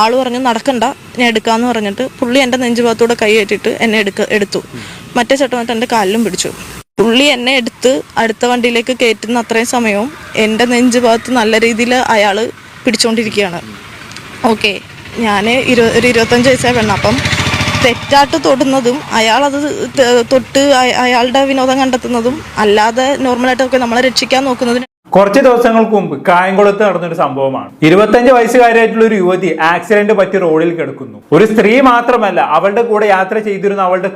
ആള് പറഞ്ഞു നടക്കണ്ട, ഞാൻ എടുക്കാമെന്ന് പറഞ്ഞിട്ട് പുള്ളി എൻ്റെ നെഞ്ചുഭാഗത്തൂടെ കൈ കയറ്റിയിട്ട് എന്നെ എടുത്തു. മറ്റേ ചേട്ടൻ വന്നിട്ട് എൻ്റെ കാലിലും പിടിച്ചു. പുള്ളി എന്നെ എടുത്ത് അടുത്ത വണ്ടിയിലേക്ക് കയറ്റുന്ന അത്രയും സമയവും എൻ്റെ നെഞ്ചുഭാഗത്ത് നല്ല രീതിയിൽ അയാൾ പിടിച്ചുകൊണ്ടിരിക്കുകയാണ്. ഓക്കെ, ഞാൻ ഒരു 25 വയസ്സായ പെണ്ണ. അപ്പം തെറ്റായിട്ട് തൊടുന്നതും അയാളത് തൊട്ട് അയാളുടെ വിനോദം കണ്ടെത്തുന്നതും അല്ലാതെ നോർമലായിട്ടൊക്കെ നമ്മളെ രക്ഷിക്കാൻ നോക്കുന്നതിന് കുറച്ച് ദിവസങ്ങൾക്ക് മുമ്പ് കായംകുളത്ത് നടന്നൊരു സംഭവമാണ്. 25 വയസ്സുകാരായിട്ടുള്ള ഒരു യുവതി ആക്സിഡന്റ് പറ്റി റോഡിൽ കിടക്കുന്നു. ഒരു സ്ത്രീ മാത്രമല്ല, അവളുടെ കൂടെ യാത്ര ചെയ്തിരുന്ന അവളുടെ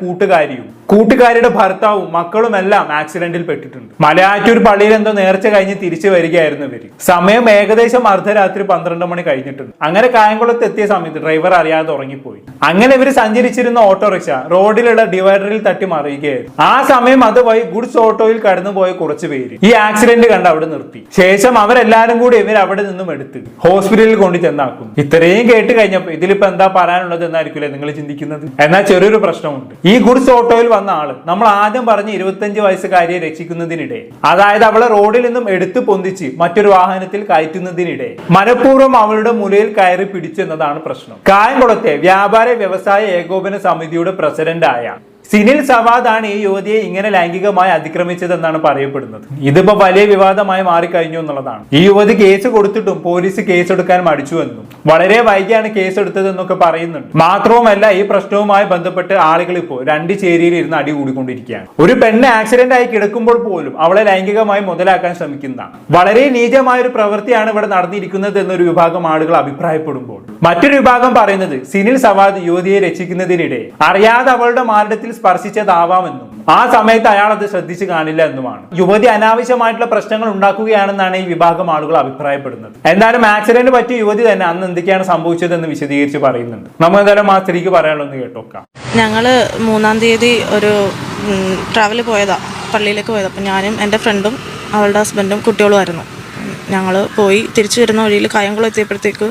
കൂട്ടുകാരിയുടെ ഭർത്താവും മക്കളും എല്ലാം ആക്സിഡന്റിൽ പെട്ടിട്ടുണ്ട്. മലയാറ്റൂർ പള്ളിയിൽ എന്തോ നേർച്ച കഴിഞ്ഞ് തിരിച്ചു വരികയായിരുന്നു ഇവര്. സമയം ഏകദേശം അർദ്ധരാത്രി 12 മണി കഴിഞ്ഞിട്ടുണ്ട്. അങ്ങനെ കായംകുളത്ത് എത്തിയ സമയത്ത് ഡ്രൈവർ അറിയാതെ ഉറങ്ങിപ്പോയി. അങ്ങനെ ഇവർ സഞ്ചരിച്ചിരുന്ന ഓട്ടോറിക്ഷ റോഡിലുള്ള ഡിവൈഡറിൽ തട്ടി മറിയുകയായിരുന്നു. ആ സമയം അതുവഴി ഗുഡ്സ് ഓട്ടോയിൽ കടന്നുപോയ കുറച്ചു പേര് ഈ ആക്സിഡന്റ് കണ്ട് അവിടെ നിർത്തി. ശേഷം അവരെല്ലാരും കൂടി ഇവർ അവിടെ നിന്നും എടുത്ത് ഹോസ്പിറ്റലിൽ കൊണ്ട് ചെന്നാക്കുന്നു. ഇത്രയും കേട്ട് കഴിഞ്ഞപ്പോൾ ഇതിലിപ്പോ എന്താ പറയാനുള്ളത് എന്നായിരിക്കില്ലേ നിങ്ങൾ ചിന്തിക്കുന്നത്? എന്നാൽ ചെറിയൊരു പ്രശ്നമുണ്ട്. ഈ ഗുഡ്സ് ഓട്ടോയിൽ വന്ന ആള് നമ്മൾ ആദ്യം പറഞ്ഞ് 25 വയസ്സുകാരിയെ രക്ഷിക്കുന്നതിനിടെ, അതായത് അവളെ റോഡിൽ നിന്നും എടുത്തു പൊന്തിച്ച് മറ്റൊരു വാഹനത്തിൽ കയറ്റുന്നതിനിടെ മനഃപൂർവ്വം അവളുടെ മുലയിൽ കയറി പിടിച്ചു എന്നതാണ് പ്രശ്നം. കായംകുളത്തെ വ്യാപാര വ്യവസായ ഏകോപന സമിതിയുടെ പ്രസിഡന്റായ സിനിൽ സവാദാണ് ഈ യുവതിയെ ഇങ്ങനെ ലൈംഗികമായി അതിക്രമിച്ചതെന്നാണ് പറയപ്പെടുന്നത്. ഇതിപ്പോ വലിയ വിവാദമായി മാറിക്കഴിഞ്ഞു എന്നുള്ളതാണ്. ഈ യുവതി കേസ് കൊടുത്തിട്ടും പോലീസ് കേസെടുക്കാൻ മടിച്ചു എന്നും വളരെ വൈകിയാണ് കേസെടുത്തതെന്നൊക്കെ പറയുന്നുണ്ട്. മാത്രവുമല്ല, ഈ പ്രശ്നവുമായി ബന്ധപ്പെട്ട് ആളുകൾ ഇപ്പോൾ രണ്ട് ചേരിയിൽ ഇരുന്ന് അടി കൂടിക്കൊണ്ടിരിക്കുകയാണ്. ഒരു പെണ്ണ് ആക്സിഡന്റ് ആയി കിടക്കുമ്പോൾ പോലും അവളെ ലൈംഗികമായി മുതലാക്കാൻ ശ്രമിക്കുന്ന വളരെ നീചമായ ഒരു പ്രവൃത്തിയാണ് ഇവിടെ നടന്നിരിക്കുന്നത് എന്നൊരു വിഭാഗം ആളുകൾ അഭിപ്രായപ്പെടുമ്പോൾ, മറ്റൊരു വിഭാഗം പറയുന്നത് സിനിൽ സവാദ് യുവതിയെ രക്ഷിക്കുന്നതിനിടെ അറിയാതെ അവളുടെ മാരടത്തിൽ സ്പർശിച്ചതാവാമെന്നും ആ സമയത്ത് അയാൾ അത് ശ്രദ്ധിച്ചു കാണില്ല എന്നുമാണ്. യുവതി അനാവശ്യമായിട്ടുള്ള പ്രശ്നങ്ങൾ ഉണ്ടാക്കുകയാണെന്നാണ് ഈ വിഭാഗം ആളുകൾ അഭിപ്രായപ്പെടുന്നത്. എന്തായാലും ആക്സിഡന്റ് പറ്റിയ യുവതി തന്നെ അന്ന് എന്തൊക്കെയാണ് സംഭവിച്ചതെന്ന് വിശദീകരിച്ച് പറയുന്നുണ്ട്. നമ്മൾ എന്തായാലും ആ സ്ത്രീക്ക് പറയാനുള്ളത് കേട്ടോക്കാം. ഞങ്ങള് 3-ാം തീയതി ഒരു ട്രാവൽ പോയതാ, പള്ളിയിലേക്ക് പോയതാ. അപ്പം ഞാനും എൻ്റെ ഫ്രണ്ടും അവളുടെ ഹസ്ബൻഡും കുട്ടികളുമായിരുന്നു. ഞങ്ങൾ പോയി തിരിച്ചു വരുന്ന വഴിയിൽ കായംകുളം എത്തിയപ്പോഴത്തേക്ക്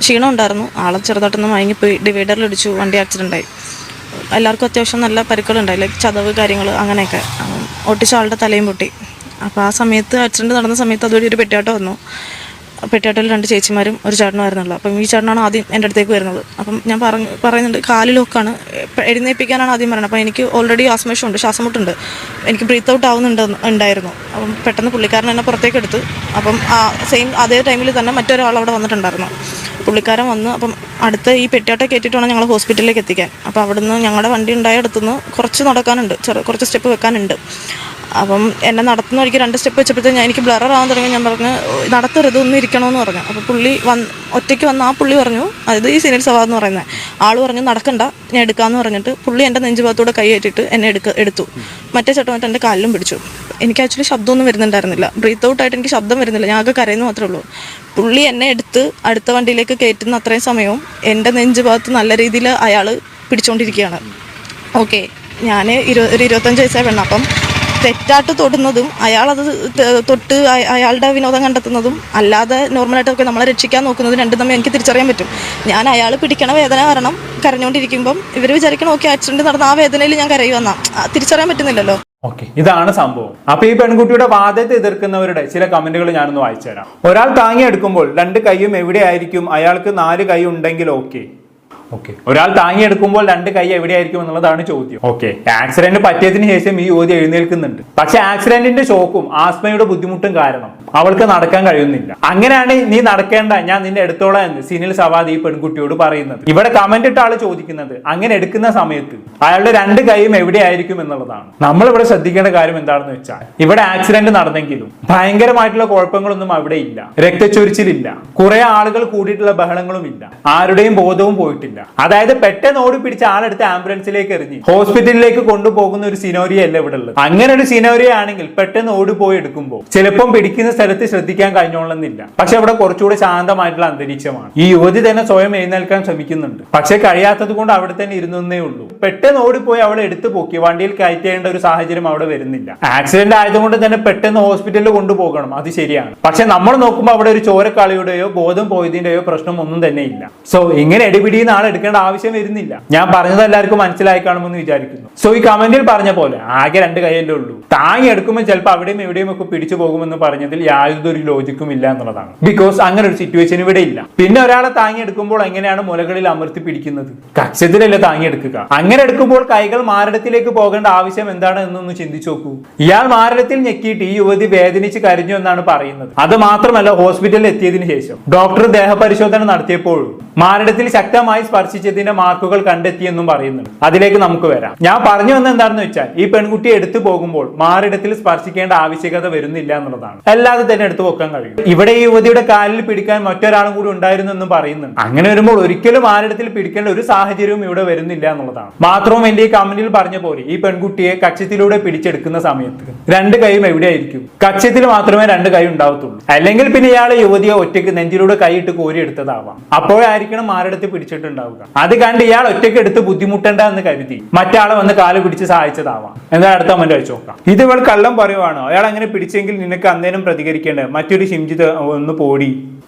ക്ഷീണം ഉണ്ടായിരുന്നു. ആളെ ചെറുതായിട്ടൊന്ന് മയങ്ങിപ്പോയി, ഡിവൈഡറിൽ ഇടിച്ചു, വണ്ടി ആക്സിഡൻ്റ് ആയി. എല്ലാവർക്കും അത്യാവശ്യം നല്ല പരിക്കുകളുണ്ടായി, ലൈക്ക് ചതവ് കാര്യങ്ങൾ അങ്ങനെയൊക്കെ. ഒട്ടിച്ച ആളുടെ തലയും പൊട്ടി. അപ്പോൾ ആ സമയത്ത് ആക്സിഡൻറ്റ് നടന്ന സമയത്ത് അതുവഴി ഒരു പെട്ടിയാട്ടം വന്നു. പെട്ടിയാട്ടയിൽ 2 ചേച്ചിമാരും ഒരു ചേട്ടനുമായിരുന്നുള്ളൂ. അപ്പം ഈ ചേട്ടനാണ് ആദ്യം എൻ്റെ അടുത്തേക്ക് വരുന്നത്. അപ്പം ഞാൻ പറയുന്നുണ്ട് കാലിലൊക്കെയാണ്, എഴുന്നേൽപ്പിക്കാനാണ് ആദ്യം പറയുന്നത്. അപ്പം എനിക്ക് ഓൾറെഡി ആസ്മേഷമുണ്ട്, ശ്വാസമുട്ടുണ്ട്, എനിക്ക് ബ്രീത്ത് ഔട്ട് ഉണ്ടായിരുന്നു. അപ്പം പെട്ടെന്ന് പുള്ളിക്കാരൻ എന്നെ പുറത്തേക്ക് എടുത്ത്. അപ്പം അതേ ടൈമിൽ തന്നെ മറ്റൊരാൾ അവിടെ വന്നിട്ടുണ്ടായിരുന്നു. പുള്ളിക്കാരൻ വന്ന് അപ്പം അടുത്ത ഈ പെട്ടിയാട്ടം കയറ്റിയിട്ട് വേണം ഞങ്ങൾ ഹോസ്പിറ്റലിലേക്ക് എത്തിക്കാൻ. അപ്പോൾ അവിടുന്ന് ഞങ്ങളുടെ വണ്ടി ഉണ്ടായ അടുത്തുനിന്ന് കുറച്ച് നടക്കാനുണ്ട്, കുറച്ച് സ്റ്റെപ്പ് വെക്കാനുണ്ട്. അപ്പം എന്നെ നടത്തുന്ന വഴിക്ക് 2 സ്റ്റെപ്പ് വെച്ചപ്പോഴത്തേക്ക് എനിക്ക് ബ്ലറാവാൻ തുടങ്ങി. ഞാൻ പറഞ്ഞു നടത്തരുത്, ഒന്നും ഇരിക്കണമെന്ന് പറഞ്ഞു. അപ്പോൾ പുള്ളി ഒറ്റയ്ക്ക് വന്ന് ആ പുള്ളി പറഞ്ഞു, അതായത് ഈ സിനിൽ സവാദ് എന്ന് പറയുന്നത് ആൾ പറഞ്ഞു നടക്കണ്ട, ഞാൻ എടുക്കാമെന്ന് പറഞ്ഞിട്ട് പുള്ളി എൻ്റെ നെഞ്ചുഭാഗത്തൂടെ കൈ കയറ്റിയിട്ട് എന്നെ എടുത്തു. മറ്റേ ചേട്ടൻ വന്നിട്ട് എൻ്റെ കാലിലും പിടിച്ചു. എനിക്ക് ആക്ച്വലി ശബ്ദമൊന്നും വരുന്നുണ്ടായിരുന്നില്ല, ബ്രീത്ത് ഔട്ടായിട്ട് എനിക്ക് ശബ്ദം വരുന്നില്ല, ഞാൻ ആകെ കരയുന്നു മാത്രമേ ഉള്ളൂ. പുള്ളി എന്നെ എടുത്ത് അടുത്ത വണ്ടിയിലേക്ക് കയറ്റുന്ന അത്രയും സമയവും എൻ്റെ നെഞ്ചുഭാഗത്ത് നല്ല രീതിയിൽ അയാൾ പിടിച്ചുകൊണ്ടിരിക്കുകയാണ്. ഓക്കെ, ഞാൻ ഒരു 25 വയസ്സായ പെണ്ണ. അപ്പം തെറ്റായിട്ട് തൊടുന്നതും അയാളത് തൊട്ട് അയാളുടെ വിനോദം കണ്ടെത്തുന്നതും അല്ലാതെ നോർമലായിട്ടൊക്കെ നമ്മളെ രക്ഷിക്കാൻ നോക്കുന്നതും രണ്ടും തമ്മിൽ എനിക്ക് തിരിച്ചറിയാൻ പറ്റും. ഞാൻ അയാൾ പിടിക്കണ വേദന കാരണം കരഞ്ഞുകൊണ്ടിരിക്കുമ്പം ഇവർ വിചാരിക്കണം ഓക്കെ ആക്സിഡന്റ് നടന്ന ആ വേദനയിൽ ഞാൻ കരയുമെന്നാ, തിരിച്ചറിയാൻ പറ്റുന്നില്ലല്ലോ. ഓക്കെ, ഇതാണ് സംഭവം. അപ്പൊ ഈ പെൺകുട്ടിയുടെ വാദത്തെ എതിർക്കുന്നവരുടെ ചില കമന്റുകൾ ഞാനൊന്ന് വായിച്ചു തരാം. ഒരാൾ താങ്ങിയെടുക്കുമ്പോൾ 2 കൈയും എവിടെയായിരിക്കും? അയാൾക്ക് 4 കൈ ഉണ്ടെങ്കിൽ ഓക്കെ. ഒരാൾ താങ്ങിയെടുക്കുമ്പോൾ 2 കൈ എവിടെയായിരിക്കും എന്നുള്ളതാണ് ചോദ്യം. ഓക്കെ, ആക്സിഡന്റ് പറ്റിയതിന് ശേഷം ഈ യുവതി എഴുന്നേൽക്കുന്നുണ്ട്. പക്ഷെ ആക്സിഡന്റിന്റെ ഷോക്കും ആസ്മയുടെ ബുദ്ധിമുട്ടും കാരണം അവൾക്ക് നടക്കാൻ കഴിയുന്നില്ല. അങ്ങനെയാണ് നീ നടക്കേണ്ട, ഞാൻ നിന്നെ എടുത്തോളാം എന്ന് സിനിൽ സവാദ് ഈ പെൺകുട്ടിയോട് പറയുന്നത്. ഇവിടെ കമന്റ് ഇട്ട ആള് ചോദിക്കുന്നത് അങ്ങനെ എടുക്കുന്ന സമയത്ത് അയാളുടെ 2 കൈയും എവിടെയായിരിക്കും എന്നുള്ളതാണ്. നമ്മൾ ഇവിടെ ശ്രദ്ധിക്കേണ്ട കാര്യം എന്താണെന്ന് വെച്ചാൽ, ഇവിടെ ആക്സിഡന്റ് നടന്നെങ്കിലും ഭയങ്കരമായിട്ടുള്ള കുഴപ്പങ്ങളൊന്നും അവിടെ ഇല്ല, രക്തച്ചൊരിച്ചിലില്ല, കുറെ ആളുകൾ കൂടിയിട്ടുള്ള ബഹളങ്ങളും ഇല്ല, ആരുടെയും ബോധവും പോയിട്ടില്ല. അതായത് പെട്ടെന്ന് ഓടി പിടിച്ച ആളെടുത്ത് ആംബുലൻസിലേക്ക് എറിഞ്ഞ് ഹോസ്പിറ്റലിലേക്ക് കൊണ്ടുപോകുന്ന ഒരു സിനോറിയ അല്ല ഇവിടെ ഉള്ളത്. അങ്ങനെ ഒരു സിനോറിയ ആണെങ്കിൽ പെട്ടെന്ന് ഓടിപ്പോയി എടുക്കുമ്പോൾ ചിലപ്പം പിടിക്കുന്ന സ്ഥലത്ത് ശ്രദ്ധിക്കാൻ കഴിഞ്ഞോളന്നില്ല. പക്ഷെ ഇവിടെ കുറച്ചുകൂടി ശാന്തമായിട്ടുള്ള അന്തരീക്ഷമാണ്. ഈ യുവതി തന്നെ സ്വയം എഴുന്നേൽക്കാൻ ശ്രമിക്കുന്നുണ്ട്, പക്ഷെ കഴിയാത്തത് കൊണ്ട് അവിടെ തന്നെ ഇരുന്നേ ഉള്ളൂ. പെട്ടെന്ന് ഓടിപ്പോയി അവളെ എടുത്തു പൊക്കി വണ്ടിയിൽ കയറ്റേണ്ട ഒരു സാഹചര്യം അവിടെ വരുന്നില്ല. ആക്സിഡന്റ് ആയതുകൊണ്ട് തന്നെ പെട്ടെന്ന് ഹോസ്പിറ്റലിൽ കൊണ്ടുപോകണം, അത് ശരിയാണ്. പക്ഷെ നമ്മൾ നോക്കുമ്പോൾ അവിടെ ഒരു ചോരക്കളിയുടെയോ ബോധം പോയതിന്റെയോ പ്രശ്നം ഒന്നും തന്നെ ഇല്ല. സോ ഇങ്ങനെ എടിപിടിയുന്ന ആൾ എടുക്കേണ്ട ആവശ്യം വരുന്നില്ല. ഞാൻ പറഞ്ഞത് എല്ലാവർക്കും മനസ്സിലായി കാണുമെന്ന് വിചാരിക്കുന്നു. സോ ഈ കമന്റിൽ പറഞ്ഞ പോലെ ആകെ 2 കൈയല്ലേ ഉള്ളൂ, താങ്ങി എടുക്കുമ്പോൾ ചിലപ്പോൾ അവിടെയും എവിടെയും ഒക്കെ പിടിച്ചു പോകുമെന്ന് പറഞ്ഞതിൽ യാതൊരു ലോജിക്കും ഇല്ല എന്നുള്ളതാണ്. ബിക്കോസ് അങ്ങനെ ഒരു സിറ്റുവേഷൻ ഇവിടെ ഇല്ല. പിന്നെ ഒരാളെ താങ്ങി എടുക്കുമ്പോൾ എങ്ങനെയാണ് മുലകളിൽ അമർത്തി പിടിക്കുന്നത്? കക്ഷത്തിലല്ലേ താങ്ങി എടുക്കുക. അങ്ങനെ എടുക്കുമ്പോൾ കൈകൾ മാരടത്തിലേക്ക് പോകേണ്ട ആവശ്യം എന്താണ് എന്നൊന്ന് ചിന്തിച്ചു നോക്കൂ. ഇയാൾ മാരടത്തിൽ ഞെക്കിയിട്ട് ഈ യുവതി വേദനിച്ച് കരഞ്ഞു എന്നാണ് പറയുന്നത്. അത് മാത്രമല്ല, ഹോസ്പിറ്റലിൽ എത്തിയതിനു ശേഷം ഡോക്ടർ ദേഹപരിശോധന നടത്തിയപ്പോഴും മാരടത്തിൽ ശക്തമായി സ്പർശിച്ചതിന്റെ മാർക്കുകൾ കണ്ടെത്തിയെന്നും പറയുന്നുണ്ട്. അതിലേക്ക് നമുക്ക് വരാം. ഞാൻ പറഞ്ഞു വന്നത് എന്താണെന്ന് വെച്ചാൽ, ഈ പെൺകുട്ടിയെ എടുത്തു പോകുമ്പോൾ മാറിടത്തിൽ സ്പർശിക്കേണ്ട ആവശ്യകത വരുന്നില്ല എന്നുള്ളതാണ്. അല്ലാതെ തന്നെ എടുത്തു വെക്കാൻ കഴിയും. ഇവിടെ ഈ യുവതിയുടെ കാലിൽ പിടിക്കാൻ മറ്റൊരാളും കൂടി ഉണ്ടായിരുന്നു എന്നും പറയുന്നുണ്ട്. അങ്ങനെ വരുമ്പോൾ ഒരിക്കലും മാറിടത്തിൽ പിടിക്കേണ്ട ഒരു സാഹചര്യവും ഇവിടെ വരുന്നില്ല എന്നുള്ളതാണ്. മാത്രവും എന്റെ ഈ കമന്റിൽ പറഞ്ഞ പോലെ ഈ പെൺകുട്ടിയെ കക്ഷത്തിലൂടെ പിടിച്ചെടുക്കുന്ന സമയത്ത് 2 കൈയും എവിടെയായിരിക്കും? കക്ഷത്തിൽ മാത്രമേ 2 കൈ ഉണ്ടാവത്തുള്ളൂ. അല്ലെങ്കിൽ പിന്നെ ഇയാളെ യുവതിയെ ഒറ്റയ്ക്ക് നെഞ്ചിലൂടെ കൈയിട്ട് കോരി എടുത്തതാവാം. അപ്പോഴായിരിക്കണം മാറിടത്ത് പിടിച്ചിട്ടുണ്ടാവുക. അത് കണ്ട് ഇയാൾ ഒറ്റയ്ക്ക് എടുത്ത് ബുദ്ധിമുട്ടണ്ട എന്ന് കരുതി മറ്റാളെ വന്ന് കാല് പിടിച്ച് സഹായിച്ചതാവാം. എന്താ അടുത്ത കമന്റ് വെച്ച് നോക്കാം. ഇത് ഇവൾ കള്ളം പറയുവാണോ? അയാൾ അങ്ങനെ പിടിച്ചെങ്കിൽ നിനക്ക് അന്നേരം പ്രതികരിക്കേണ്ടത്. മറ്റൊരു ഷിംജിത്ത് ഒന്ന് പോടി,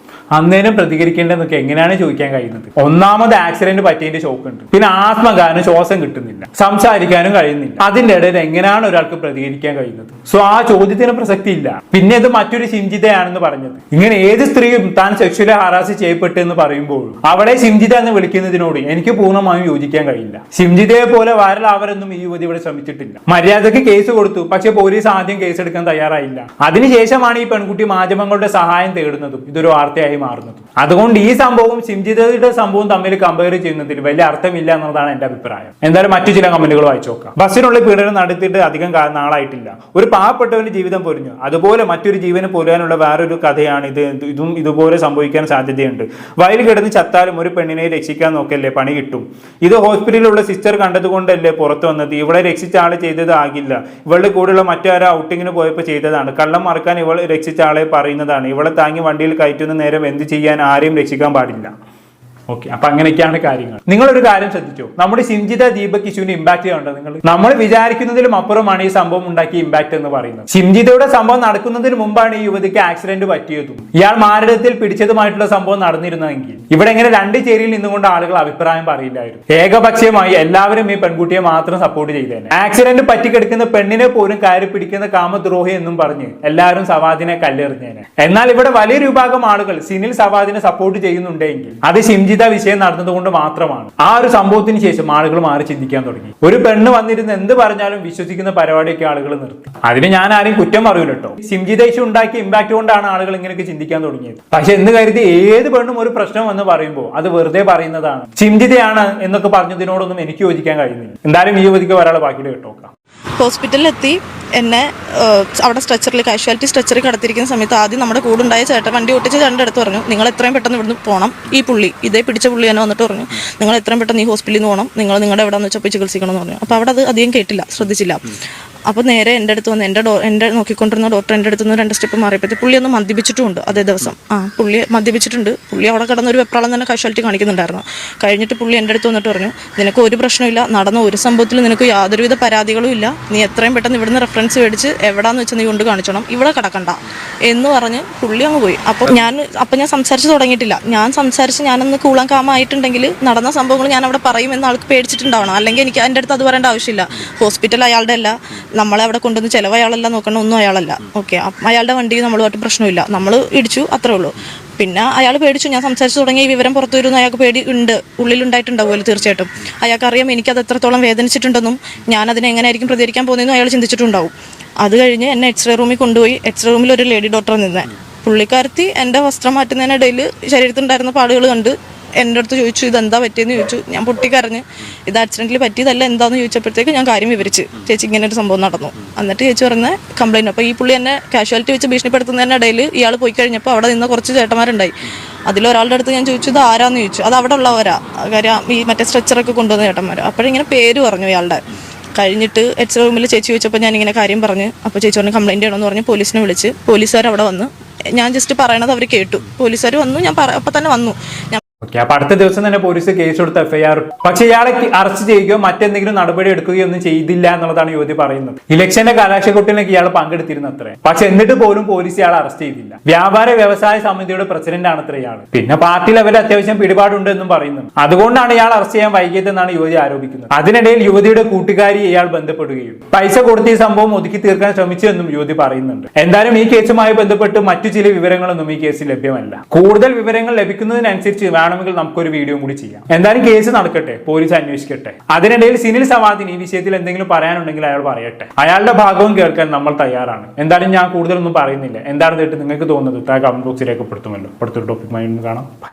അന്നേരം പ്രതികരിക്കേണ്ടതെന്നൊക്കെ എങ്ങനെയാണ് ചോദിക്കാൻ കഴിയുന്നത്? ഒന്നാമത് ആക്സിഡന്റ് പറ്റിയതിന്റെ ഷോക്ക് ഉണ്ട്. പിന്നെ ആസ്മ കാരണം ശ്വാസം കിട്ടുന്നില്ല, സംസാരിക്കാനും കഴിയുന്നില്ല. അതിന്റെ ഇടയിൽ എങ്ങനെയാണ് ഒരാൾക്ക് പ്രതികരിക്കാൻ കഴിയുന്നത്? സോ ആ ചോദ്യത്തിന് പ്രസക്തി ഇല്ല. പിന്നെ ഇത് മറ്റൊരു ഷിംജിതയാണെന്ന് പറഞ്ഞത്. ഇങ്ങനെ ഏത് സ്ത്രീയും താൻ സെക്ഷുവലി ഹറാസ് ചെയ്യപ്പെട്ടു എന്ന് പറയുമ്പോഴും അവളെ ഷിംജിത എന്ന് വിളിക്കുന്നതിനോട് എനിക്ക് പൂർണ്ണമായും യോജിക്കാൻ കഴിയില്ല. ഷിംജിതയെ പോലെ വൈറലാവരൊന്നും ഈ യുവതി ഇവിടെ ശ്രമിച്ചിട്ടില്ല. മര്യാദക്ക് കേസ് കൊടുത്തു, പക്ഷെ പോലീസ് ആദ്യം കേസ് എടുക്കാൻ തയ്യാറായില്ല. അതിനുശേഷമാണ് ഈ പെൺകുട്ടി മാധ്യമങ്ങളുടെ സഹായം തേടുന്നതും ഇതൊരു വാർത്തയായി മാറുന്നതും. അതുകൊണ്ട് ഈ സംഭവവും ഷിംജിതയുടെ സംഭവവും തമ്മിൽ കമ്പയർ ചെയ്യുന്നതിൽ വലിയ അർത്ഥമില്ല എന്നതാണ് എന്റെ അഭിപ്രായം. എന്തായാലും മറ്റു ചില കമന്റുകൾ വായിച്ചു നോക്കാം. ബസ്സിനുള്ളിൽ പീഡനം നടത്തിയിട്ട് അധികം നാളായിട്ടില്ല, ഒരു പാവപ്പെട്ടവന്റെ ജീവിതം പൊരിഞ്ഞു. അതുപോലെ മറ്റൊരു ജീവന് പൊരുവാനുള്ള വേറൊരു കഥയാണ് ഇത്. ഇതും ഇതുപോലെ സംഭവിക്കാൻ സാധ്യതയുണ്ട്. വയലിൽ കിടന്ന് ചത്താലും ഒരു പെണ്ണിനെ രക്ഷിക്കാൻ നോക്കല്ലേ, പണി കിട്ടും. ഇത് ഹോസ്പിറ്റലിലുള്ള സിസ്റ്റർ കണ്ടതുകൊണ്ടല്ലേ പുറത്തു വന്നത്. ഇവളെ രക്ഷിച്ച ആള് ചെയ്തത് ആകില്ല, ഇവളുടെ കൂടെയുള്ള മറ്റാരോ ഔട്ടിങ്ങിന് പോയപ്പോൾ ചെയ്തതാണ്. കള്ളം മറക്കാൻ ഇവൾ രക്ഷിച്ച ആളെ പറയുന്നതാണ്. ഇവളെ താങ്ങി വണ്ടിയിൽ കയറ്റുന്ന നേരം എന്ത് ചെയ്യാൻ ആരെയും രക്ഷിക്കാൻ പാടില്ല. ഓക്കെ, അപ്പൊ അങ്ങനെയൊക്കെയാണ് കാര്യങ്ങൾ. നിങ്ങളൊരു കാര്യം ശ്രദ്ധിച്ചോ, നമ്മുടെ ഷിംജിത ദീപക് ഇഷ്യൂവിന് ഇമ്പാക്ട് ചെയ്യുന്നുണ്ടോ? നമ്മൾ വിചാരിക്കുന്നതിലും അപ്പുറമാണ് ഈ സംഭവം ഉണ്ടാക്കിയ ഇമ്പാക്ട് എന്ന് പറയുന്നത്. ഷിംജിതയുടെ സംഭവം നടക്കുന്നതിന് മുമ്പാണ് ഈ യുവതിക്ക് ആക്സിഡന്റ് പറ്റിയതും ഇയാൾ മാരടത്തിൽ പിടിച്ചതുമായിട്ടുള്ള സംഭവം നടന്നിരുന്നെങ്കിൽ ഇവിടെ എങ്ങനെ 2 ചേരിയിൽ നിന്നുകൊണ്ട് ആളുകൾ അഭിപ്രായം പറയില്ലായിരുന്നു. ഏകപക്ഷീയമായി എല്ലാവരും ഈ പെൺകുട്ടിയെ മാത്രം സപ്പോർട്ട് ചെയ്തേനെ. ആക്സിഡന്റ് പറ്റിക്കെടുക്കുന്ന പെണ്ണിനെ പോലും കയറി പിടിക്കുന്ന കാമദ്രോഹി എന്നും പറഞ്ഞ് എല്ലാവരും സവാദിനെ കല്ലെറിഞ്ഞേനെ. എന്നാൽ ഇവിടെ വലിയൊരു വിഭാഗം ആളുകൾ സിനിൽ സവാദിനെ സപ്പോർട്ട് ചെയ്യുന്നുണ്ടെങ്കിൽ അത് ഷിംജിത വിഷയം നടന്നതുകൊണ്ട് മാത്രമാണ്. ആ ഒരു സംഭവത്തിന് ശേഷം ആളുകൾ മാറി ചിന്തിക്കാൻ തുടങ്ങി. ഒരു പെണ്ണ് വന്നിരുന്ന് എന്ത് പറഞ്ഞാലും വിശ്വസിക്കുന്ന പരിപാടിയൊക്കെ ആളുകൾ നിർത്തി. അതിന് ഞാൻ ആരെയും കുറ്റം പറയൂല കേട്ടോ. ഷിംജിത ഇഷ്യൂ ഉണ്ടാക്കിയ ഇമ്പാക്ട് കൊണ്ടാണ് ആളുകൾ ഇങ്ങനെയൊക്കെ ചിന്തിക്കാൻ തുടങ്ങിയത്. പക്ഷെ എന്ന് കരുതി ഏത് പെണ്ണും ഒരു പ്രശ്നം എന്ന് പറയുമ്പോൾ അത് വെറുതെ പറയുന്നതാണ്. ഷിംജിതയാണ് എന്നൊക്കെ പറഞ്ഞതിനോടൊന്നും എനിക്ക് യോജിക്കാൻ കഴിയുന്നില്ല. എന്തായാലും ഈ യുവതിക്ക് ഒരാളെ ബാക്കിയിട്ട് കേട്ടോക്കാം. ഹോസ്പിറ്റലിലെത്തി എന്നെ അവിടെ സ്ട്രെച്ചറിൽ കാഷ്വാലിറ്റി സ്ട്രെച്ചറിൽ കിടത്തിരിക്കുന്ന സമയത്ത് ആദ്യം നമ്മുടെ കൂടെ ഉണ്ടായ ചേട്ടൻ വണ്ടി ഓട്ടിച്ച് ചേട്ടൻ്റെ അടുത്ത് പറഞ്ഞു, നിങ്ങൾ എത്രയും പെട്ടെന്ന് ഇവിടുന്ന് പോകണം. ഈ പുള്ളി ഇതേ പിടിച്ച പുള്ളി തന്നെ വന്നിട്ട് പറഞ്ഞു, നിങ്ങൾ എത്രയും പെട്ടെന്ന് ഈ ഹോസ്പിറ്റലിൽ നിന്ന് പോകണം, നിങ്ങൾ നിങ്ങളുടെ എവിടെയെന്ന് വെച്ചാൽ പോയി ചികിത്സിക്കണം എന്ന് പറഞ്ഞു. അപ്പോൾ അവിടെ അത് അധികം കേട്ടില്ല, ശ്രദ്ധിച്ചില്ല. അപ്പോൾ നേരെ എൻ്റെ അടുത്ത് വന്ന് എൻ്റെ നോക്കിക്കൊണ്ടിരുന്ന ഡോക്ടർ എൻ്റെ അടുത്ത് നിന്ന് 2 സ്റ്റെപ്പ് മാറിയപ്പോഴത്തെ പുള്ളി ഒന്ന് മദ്യപിച്ചിട്ടുമുണ്ട്. അതേ ദിവസം പുള്ളി മദ്യപിച്ചിട്ടുണ്ട്. പുള്ളി അവിടെ കിടന്നൊരു വെപ്രാളം തന്നെ കാഷ്വാലിറ്റി കാണിക്കുന്നുണ്ടായിരുന്നു. കഴിഞ്ഞിട്ട് പുള്ളി എൻ്റെ അടുത്ത് വന്നിട്ട് പറഞ്ഞു, നിനക്ക് ഒരു പ്രശ്നമില്ല, നടന്ന ഒരു സംഭവത്തിൽ നിനക്ക് യാതൊരുവിധ പരാതികളും ഇല്ല, നീ എത്രയും പെട്ടെന്ന് ഇവിടുന്ന് റെഫറൻസ് മേടിച്ച് എവിടാന്ന് വെച്ചാൽ നീ കൊണ്ട് കാണിച്ചോണം, ഇവിടെ കിടക്കണ്ട എന്ന് പറഞ്ഞ് പുള്ളി അങ്ങ് പോയി. അപ്പോൾ ഞാൻ സംസാരിച്ച് തുടങ്ങിയിട്ടില്ല. ഞാനൊന്ന് കൂളാൻ കാമായിട്ടുണ്ടെങ്കിൽ നടന്ന സംഭവങ്ങൾ ഞാൻ അവിടെ പറയുമെന്ന് ആൾക്ക് പേടിച്ചിട്ടുണ്ടാവണം. അല്ലെങ്കിൽ എനിക്ക് എൻ്റെ അടുത്ത് അത് പറയേണ്ട ആവശ്യമില്ല. ഹോസ്പിറ്റൽ അയാളുടെ അല്ല, നമ്മളെ അവിടെ കൊണ്ടുവന്ന് ചിലവ് അയാളല്ല നോക്കണം, ഒന്നും അയാളല്ല. ഓക്കെ, അയാളുടെ വണ്ടിക്ക് നമ്മളുമായിട്ട് പ്രശ്നമില്ല, നമ്മൾ ഇടിച്ചു, അത്രേ ഉള്ളൂ. പിന്നെ അയാൾ പേടിച്ചു. ഞാൻ സംസാരിച്ച് തുടങ്ങിയ ഈ വിവരം പുറത്തു വരുന്ന അയാൾക്ക് പേടി ഉണ്ട്, ഉള്ളിലുണ്ടായിട്ടുണ്ടാവുമല്ലോ തീർച്ചയായിട്ടും. അയാൾക്കറിയാം എനിക്കത് എത്രത്തോളം വേദനിച്ചിട്ടുണ്ടെന്നും ഞാൻ അതിനെ എങ്ങനെയായിരിക്കും പ്രതികരിക്കാൻ പോകുന്നതെന്നും അയാൾ ചിന്തിച്ചിട്ടുണ്ടാവും. അത് കഴിഞ്ഞ് എന്നെ എക്സ്റേ റൂമിൽ കൊണ്ടുപോയി. എക്സ്റേ റൂമിൽ ഒരു ലേഡി ഡോക്ടർ നിന്നേ. പുള്ളിക്കാരത്തി എൻ്റെ വസ്ത്രം മാറ്റുന്നതിനിടയിൽ ശരീരത്തിലുണ്ടായിരുന്ന പാടുകൾ കണ്ട് എൻ്റെ അടുത്ത് ചോദിച്ചു, ഇതെന്താ പറ്റിയെന്ന് ചോദിച്ചു. ഞാൻ പൊട്ടിക്കരഞ്ഞ് ഇത് ആക്സിഡന്റിൽ പറ്റിയതല്ല എന്താന്ന് ചോദിച്ചപ്പോഴത്തേക്ക് ഞാൻ കാര്യം വിവരിച്ച്, ചേച്ചി ഇങ്ങനെ ഒരു സംഭവം നടന്നു. എന്നിട്ട് ചേച്ചി പറഞ്ഞ കംപ്ലൈൻറ്റ്. അപ്പോൾ ഈ പുള്ളി എന്നെ കാഷ്വാലിറ്റി വെച്ച് ഭീഷണിപ്പെടുത്തുന്നതിനിടയിൽ ഇയാൾ പോയി കഴിഞ്ഞപ്പോൾ അവിടെ നിന്ന് കുറച്ച് ചേട്ടന്മാരുണ്ടായി. അതിലൊരാളുടെ അടുത്ത് ഞാൻ ചോദിച്ചു, ഇത് ആരാന്ന് ചോദിച്ചു. അത് അവിടെ ഉള്ളവരാ, കാര്യം ഈ മറ്റേ സ്ട്രെച്ചറൊക്കെ കൊണ്ടുവന്ന ചേട്ടന്മാർ. അപ്പോഴിങ്ങനെ പേര് പറഞ്ഞു ഇയാളുടെ. കഴിഞ്ഞിട്ട് എക്സ്റേ റൂമിൽ ചേച്ചി ചോദിച്ചപ്പോൾ ഞാനിങ്ങനെ കാര്യം പറഞ്ഞ്. അപ്പോൾ ചേച്ചി പറഞ്ഞ് കംപ്ലൈൻറ്റ് ചെയ്യണമെന്ന് പറഞ്ഞ് പോലീസിനെ വിളിച്ച്. പോലീസുകാർ അവിടെ വന്ന് ഞാൻ ജസ്റ്റ് പറയണത് അവർ കേട്ടു. പോലീസുകാർ വന്നു, ഞാൻ അപ്പം തന്നെ വന്നു. ഓക്കെ, അപ്പൊ അടുത്ത ദിവസം തന്നെ പോലീസ് കേസ് കൊടുത്ത് FIR. പക്ഷെ ഇയാളെ അറസ്റ്റ് ചെയ്യുകയോ മറ്റെന്തെങ്കിലും നടപടി എടുക്കുകയോ ഒന്നും ചെയ്തില്ല എന്നുള്ളതാണ് യുവതി പറയുന്നത്. ഇലക്ഷന്റെ കലാശക്കൊട്ടിലേക്ക് ഇയാൾ പങ്കെടുത്തിരുന്നു അത്രേ. പക്ഷെ എന്നിട്ട് പോലും പോലീസ് ഇയാളെ അറസ്റ്റ് ചെയ്തില്ല. വ്യാപാര വ്യവസായ സമിതിയുടെ പ്രസിഡന്റ് ആണ് അത്ര ഇയാൾ. പിന്നെ പാർട്ടി ലെവലിൽ അത്യാവശ്യം പിടിപാടുണ്ട് എന്നും പറയുന്നുണ്ട്. അതുകൊണ്ടാണ് ഇയാൾ അറസ്റ്റ് ചെയ്യാൻ വൈകിയതെന്നാണ് യുവതി ആരോപിക്കുന്നത്. അതിനിടയിൽ യുവതിയുടെ കൂട്ടുകാരി ഇയാൾ ബന്ധപ്പെടുകയും പൈസ കൊടുത്ത് ഈ സംഭവം ഒതുക്കി തീർക്കാൻ ശ്രമിച്ചു എന്നും യുവതി പറയുന്നുണ്ട്. എന്തായാലും ഈ കേസുമായി ബന്ധപ്പെട്ട് മറ്റു ചില വിവരങ്ങളൊന്നും ഈ കേസിൽ ലഭ്യമല്ല. കൂടുതൽ വിവരങ്ങൾ ലഭിക്കുന്നതിനനുസരിച്ച് വേണമെങ്കിൽ നമുക്കൊരു വീഡിയോ കൂടി ചെയ്യാം. എന്തായാലും കേസ് നടക്കട്ടെ, പോലീസ് അന്വേഷിക്കട്ടെ. അതിനിടയിൽ സുനിൽ സവാദിന് ഈ വിഷയത്തിൽ എന്തെങ്കിലും പറയാനുണ്ടെങ്കിൽ അയാൾ പറയട്ടെ. അയാളുടെ ഭാഗവും കേൾക്കാൻ നമ്മൾ തയ്യാറാണ്. എന്തായാലും ഞാൻ കൂടുതലൊന്നും പറയുന്നില്ല. എന്താണ് നിങ്ങൾക്ക് തോന്നുന്നത്? കമന്റ് ബോക്സിൽ രേഖപ്പെടുത്തുമല്ലോ. അടുത്തൊരു ടോപ്പിക്കുമായി കാണാം.